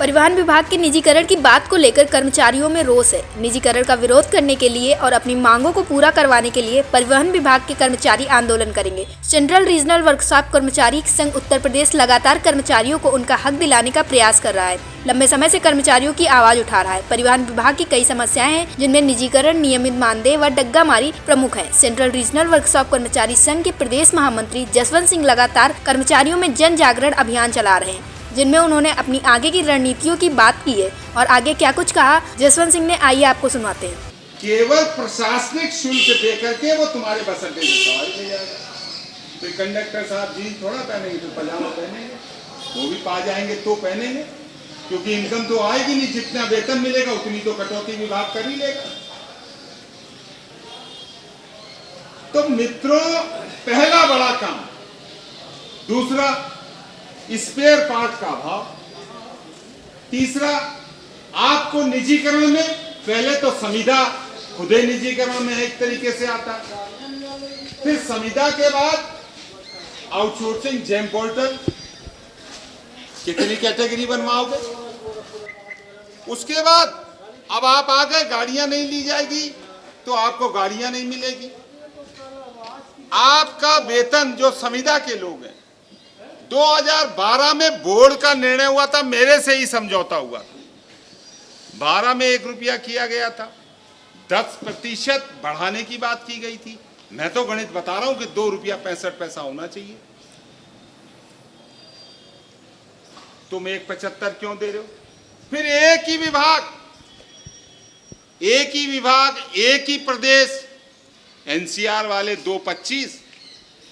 परिवहन विभाग के निजीकरण की बात को लेकर कर्मचारियों में रोष है। निजीकरण का विरोध करने के लिए और अपनी मांगों को पूरा करवाने के लिए परिवहन विभाग के कर्मचारी आंदोलन करेंगे। सेंट्रल रीजनल वर्कशॉप कर्मचारी संघ उत्तर प्रदेश लगातार कर्मचारियों को उनका हक दिलाने का प्रयास कर रहा है। लंबे समय से कर्मचारियों की आवाज उठा रहा है। परिवहन विभाग की कई समस्याएं हैं, जिनमें निजीकरण, नियमित मानदेय व डग्गामारी प्रमुख है। सेंट्रल रीजनल वर्कशॉप कर्मचारी संघ के प्रदेश महामंत्री जसवंत सिंह लगातार कर्मचारियों में जन जागरण अभियान चला रहे हैं, जिनमें उन्होंने अपनी आगे की रणनीतियों की बात की है और आगे क्या कुछ कहा जसवंत सिंह ने, आइए आपको सुनाते हैं। केवल प्रशासनिक शुल्क दे करके वो तुम्हारे बस अड्डे से सवारी ले जाएगा। तो कंडक्टर साहब जीन्स थोड़ा पहनेंगे, तो पजामा पहनेंगे, वो भी पा जाएंगे तो पहनेंगे, क्योंकि इनकम तो आएगी नहीं। जितना वेतन मिलेगा उतनी तो कटौती विभाग कर ही लेगा। तो मित्रों, पहला बड़ा काम। दूसरा, स्पेयर पार्ट का अभाव। तीसरा, आपको निजीकरण में पहले तो संविदा खुदे निजीकरण में एक तरीके से आता, फिर संविदा के बाद आउटसोर्सिंग जेम पोर्टल, कितनी कैटेगरी बनवाओगे। उसके बाद अब आप आ गए, गाड़ियां नहीं ली जाएगी तो आपको गाड़ियां नहीं मिलेगी। आपका वेतन जो संविदा के लोग हैं, 2012 में बोर्ड का निर्णय हुआ था, मेरे से ही समझौता हुआ था। 12 में 1 रुपया किया गया था, 10% बढ़ाने की बात की गई थी। मैं तो गणित बता रहा हूं कि 2 रुपया 65 पैसा होना चाहिए। तुम 1.75 क्यों दे रहे हो? फिर एक ही विभाग, एक ही प्रदेश, एनसीआर वाले 2.25,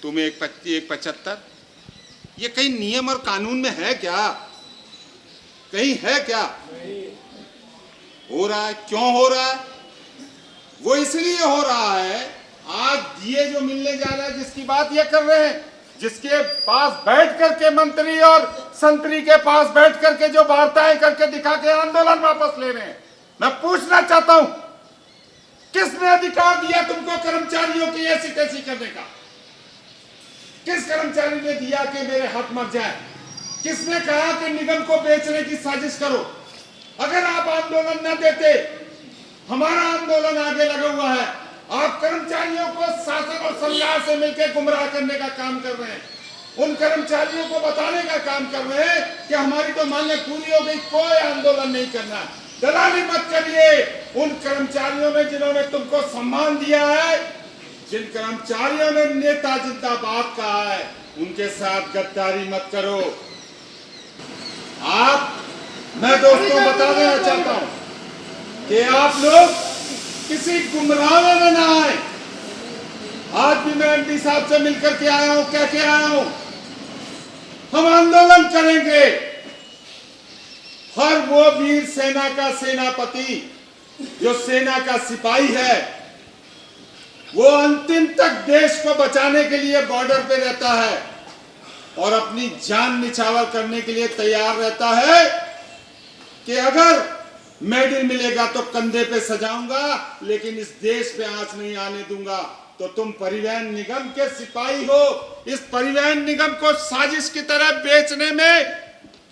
तुम 1.75। ये कहीं नियम और कानून में है क्या? कहीं है क्या? हो रहा है। क्यों हो रहा है? वो इसलिए हो रहा है, आज ये जो मिलने जा रहा है, जिसकी बात ये कर रहे हैं, जिसके पास बैठ करके मंत्री और संतरी के पास बैठ करके जो वार्ताएं करके दिखा के आंदोलन वापस ले रहे हैं, मैं पूछना चाहता हूं, किसने अधिकार दिया तुमको कर्मचारियों की ऐसी तैसी करने का? किस कर्मचारी ने दिया कि मेरे हक मर जाए? किसने कहा कि निगम को बेचने की साजिश करो? अगर आप आंदोलन न देते, हमारा आंदोलन आगे लगा हुआ है। आप कर्मचारियों को शासन और सरकार से मिलकर गुमराह करने का काम कर रहे हैं। उन कर्मचारियों को बताने का काम कर रहे हैं कि हमारी तो मांगें पूरी हो गई, कोई आंदोलन नहीं करना। दलाली मत करिए उन कर्मचारियों में जिन्होंने तुमको सम्मान दिया है। जिन कर्मचारियों ने नेता जिंदाबाद कहा है, उनके साथ गद्दारी मत करो। मैं दोस्तों बता देना चाहता हूं कि आप लोग किसी गुमराह में ना आए। आज भी मैं एमडी साहब से मिलकर के आया हूं, कह के आया हूं, हम आंदोलन करेंगे। हर वो वीर सेना का सेनापति जो सेना का सिपाही है, वो अंतिम तक देश को बचाने के लिए बॉर्डर पे रहता है और अपनी जान निछावर करने के लिए तैयार रहता है कि अगर मेडल मिलेगा तो कंधे पे सजाऊंगा, लेकिन इस देश पे आंच नहीं आने दूंगा। तो तुम परिवहन निगम के सिपाही हो। इस परिवहन निगम को साजिश की तरह बेचने में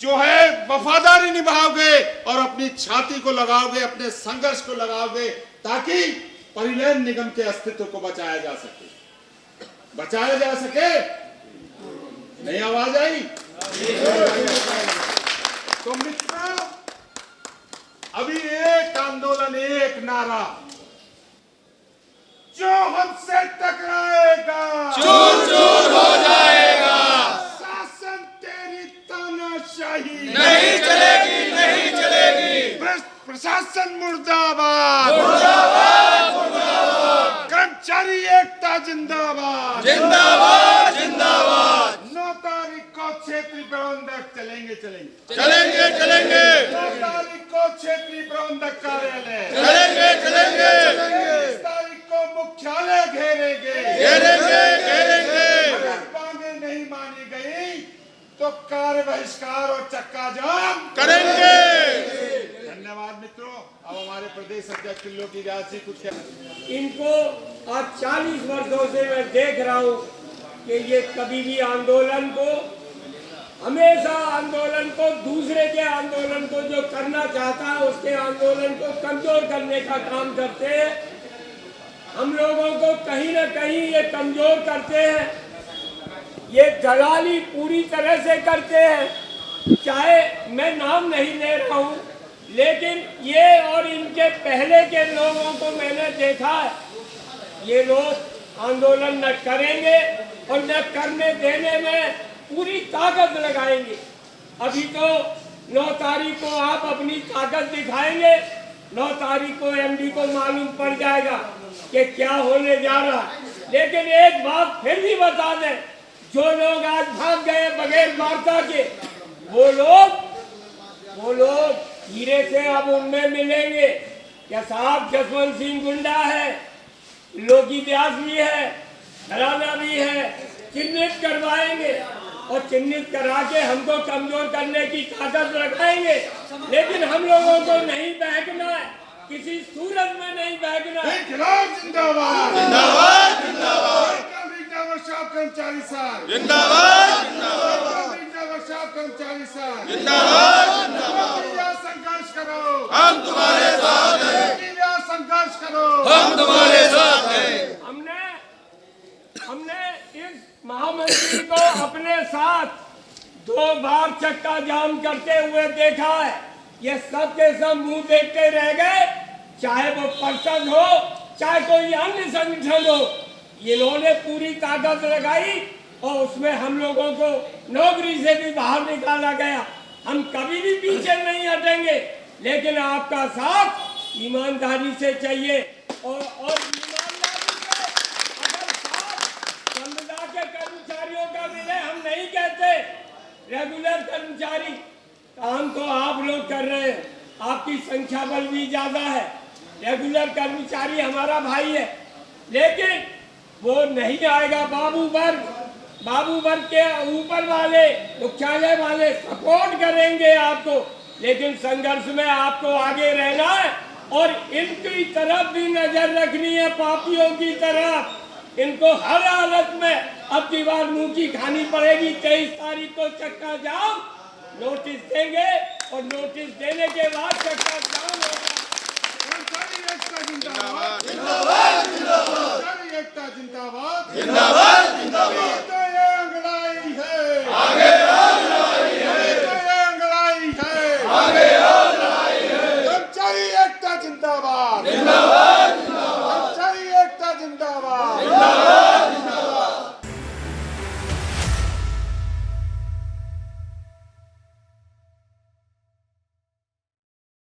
जो है वफादारी निभाओगे और अपनी छाती को लगाओगे, अपने संघर्ष को लगाओगे, ताकि परिवहन निगम के अस्तित्व को बचाया जा सके। नहीं आवाज आई? तो मित्रों, अभी एक आंदोलन, एक नारा, जो हमसे टकराएगा चूर चूर हो जाएगा। शासन तेरी तानाशाही नहीं चलेगी, नहीं चलेगी। प्रशासन मुर्दाबाद, मुर्दाबाद, मुर्दाबाद। कर्मचारी एकता जिंदाबाद, जिंदाबाद, जिंदाबाद। 9 तारीख को क्षेत्रीय प्रबंधक चलेंगे। 9 तारीख को क्षेत्रीय प्रबंधक कार्यालय चलेंगे। 20 तारीख को मुख्यालय घेरेंगे। अगर मांगे नहीं मानी गई तो कार्य बहिष्कार और चक्का जाम करेंगे। धन्यवाद मित्रों। अब हमारे प्रदेश अध्यक्ष त्रिलोकी व्यास जी कुछ इनको आज 40 वर्षों से मैं देख रहा हूँ कि ये कभी भी आंदोलन को हमेशा आंदोलन को, दूसरे के आंदोलन को जो करना चाहता है उसके आंदोलन को कमजोर करने का काम करते हैं। हम लोगों को कहीं ना कहीं ये कमजोर करते हैं, ये दलाली पूरी तरह से करते हैं। चाहे मैं नाम नहीं ले रहा हूँ, लेकिन ये और इनके पहले के लोगों को मैंने देखा है, ये लोग आंदोलन न करेंगे और न करने देने में पूरी ताकत लगाएंगे। अभी तो 9 तारीख को आप अपनी ताकत दिखाएंगे, 9 तारीख को एमडी को मालूम पड़ जाएगा कि क्या होने जा रहा है। लेकिन एक बात फिर भी बता दें, जो लोग आज भाग गए बगैर वार्ता के, वो लोग धीरे से अब उनमें मिलेंगे। क्या साहब जसवंत सिंह गुंडा है, लोकी व्यास भी है, घराना भी है, चिन्हित करवाएंगे और चिन्हित करा के हमको कमजोर करने की ताकत लगाएंगे। लेकिन हम लोगों को नहीं बहकना है, किसी सूरत में नहीं बहकना है। जिंदाबाद जिंदाबाद जिंदाबाद कर्मचारी साहब जिंदाबाद कर्मचारी साहब जिंदाबाद संघर्ष करो, हम तुम्हारे साथ हैं, संघर्ष करो, हम तुम्हारे साथ हैं। हमने इस महामंत्री को अपने साथ 2 बार चक्का जाम करते हुए देखा है। ये सब के सब मुंह देखते रह गए, चाहे वो परिषद हो चाहे कोई अन्य संगठन हो। इन्होंने पूरी ताकत लगाई और उसमें हम लोगों को नौकरी से भी बाहर निकाला गया। हम कभी भी पीछे नहीं हटेंगे, लेकिन आपका साथ ईमानदारी से चाहिए और ईमानदारी से अगर साथ संविदा के कर्मचारियों का मिले, हम नहीं कहते रेगुलर कर्मचारी, काम तो आप लोग कर रहे हैं, आपकी संख्या बल भी ज्यादा है। रेगुलर कर्मचारी हमारा भाई है, लेकिन वो नहीं आएगा। बाबू वर्ग के ऊपर वाले, मुख्यालय वाले सपोर्ट करेंगे आपको, लेकिन संघर्ष में आपको आगे रहना है और इनकी तरफ भी नजर रखनी है, पापियों की तरफ। इनको हर हालत में अब की बार मुंह की खानी पड़ेगी। 23 तारीख को चक्का जाम नोटिस देंगे और नोटिस देने के बाद चक्का जाम होगा। जिंदाबाद जिंदाबाद जिंदाबाद जिंदाबाद जिंदाबाद जिंदाबाद